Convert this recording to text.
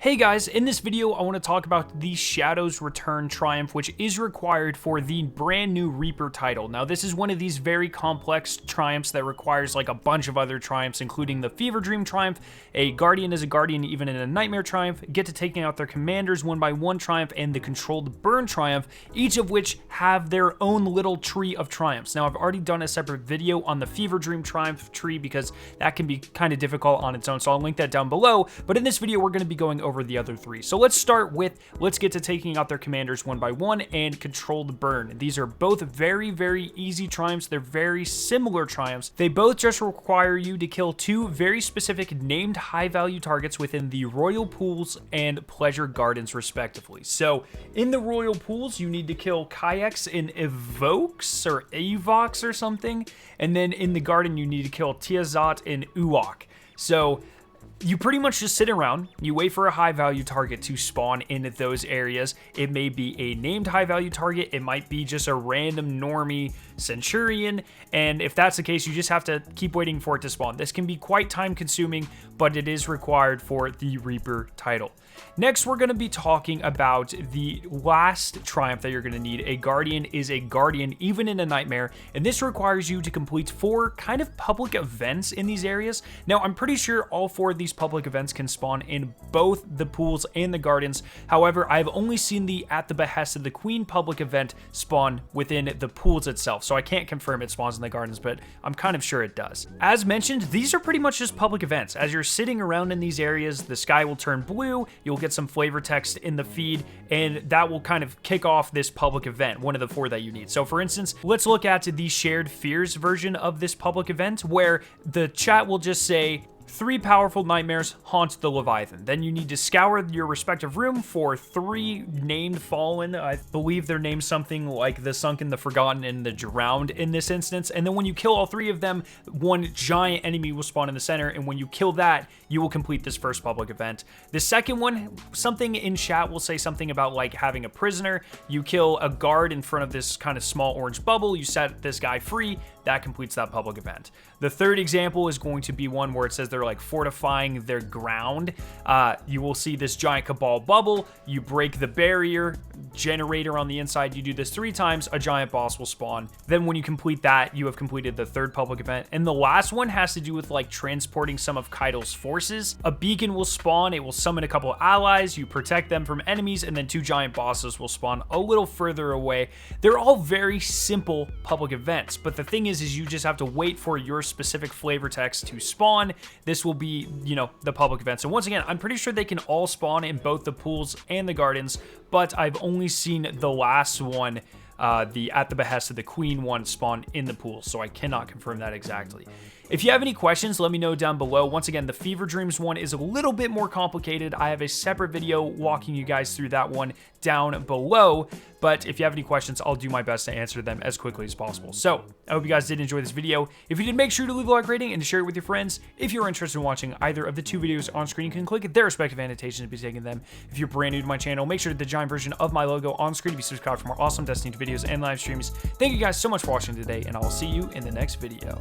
Hey guys, in this video I want to talk about the Shadow's Return Triumph, which is required for the brand new Reaper title. Now this is one of these very complex triumphs that requires like a bunch of other triumphs, including the Fever Dream Triumph, a Guardian is a Guardian even in a Nightmare Triumph, get to taking out their commanders one by one Triumph, and the Controlled Burn Triumph, each of which have their own little tree of triumphs. Now I've already done a separate video on the Fever Dream Triumph tree because that can be kind of difficult on its own, so I'll link that down below, but in this video we're going to be going over the other three. So let's start with, let's get to taking out their commanders one by one and Controlled Burn. These are both very, very easy triumphs. They're very similar triumphs. They both just require you to kill two very specific named high value targets within the Royal Pools and Pleasure Gardens respectively. So in the Royal Pools, you need to kill ky'leks and evox or something. And then in the garden, you need to kill tiazat and uok. So you pretty much just sit around, you wait for a high value target to spawn in those areas. It may be a named high value target, it might be just a random normie centurion, and if that's the case, you just have to keep waiting for it to spawn. This can be quite time consuming, but it is required for the Reaper title. Next, we're going to be talking about the last triumph that you're going to need. A Guardian is a Guardian, even in a Nightmare, and this requires you to complete 4 kind of public events in these areas. Now, I'm pretty sure all 4 of these public events can spawn in both the pools and the gardens. However, I've only seen the At the Behest of the Queen public event spawn within the pools itself, so I can't confirm it spawns in the gardens, but I'm kind of sure it does. As mentioned, these are pretty much just public events. As you're sitting around in these areas, the sky will turn blue, you'll get some flavor text in the feed, and that will kind of kick off this public event, one of the 4 that you need. So for instance, let's look at the Shared Fears version of this public event, where the chat will just say, 3 powerful nightmares haunt the Leviathan. Then you need to scour your respective room for 3 named fallen. I believe they're named something like the Sunken, the Forgotten, and the Drowned in this instance. And then when you kill all 3 of them, one giant enemy will spawn in the center. And when you kill that, you will complete this first public event. The second one, something in chat will say something about like having a prisoner. You kill a guard in front of this kind of small orange bubble. You set this guy free. That completes that public event. The third example is going to be one where it says they're like fortifying their ground. You will see this giant cabal bubble. You break the barrier generator on the inside. You do this 3 times, a giant boss will spawn. Then when you complete that, you have completed the third public event. And the last one has to do with like transporting some of Ky'leks' forces. A beacon will spawn. It will summon a couple allies. You protect them from enemies, and then 2 giant bosses will spawn a little further away. They're all very simple public events, but the thing is you just have to wait for your specific flavor text to spawn. This will be, you know, the public event. So once again, I'm pretty sure they can all spawn in both the pools and the gardens, but I've only seen the last one, the At the Behest of the Queen one, spawn in the pool, so I cannot confirm that exactly. If you have any questions, let me know down below. Once again, the Fever Dreams one is a little bit more complicated. I have a separate video walking you guys through that one down below, but if you have any questions, I'll do my best to answer them as quickly as possible. So I hope you guys did enjoy this video. If you did, make sure to leave a like rating and to share it with your friends. If you're interested in watching either of the 2 videos on screen, you can click their respective annotations to be taking them. If you're brand new to my channel, make sure to the giant version of my logo on screen to be subscribed for more awesome Destiny videos and live streams. Thank you guys so much for watching today, and I will see you in the next video.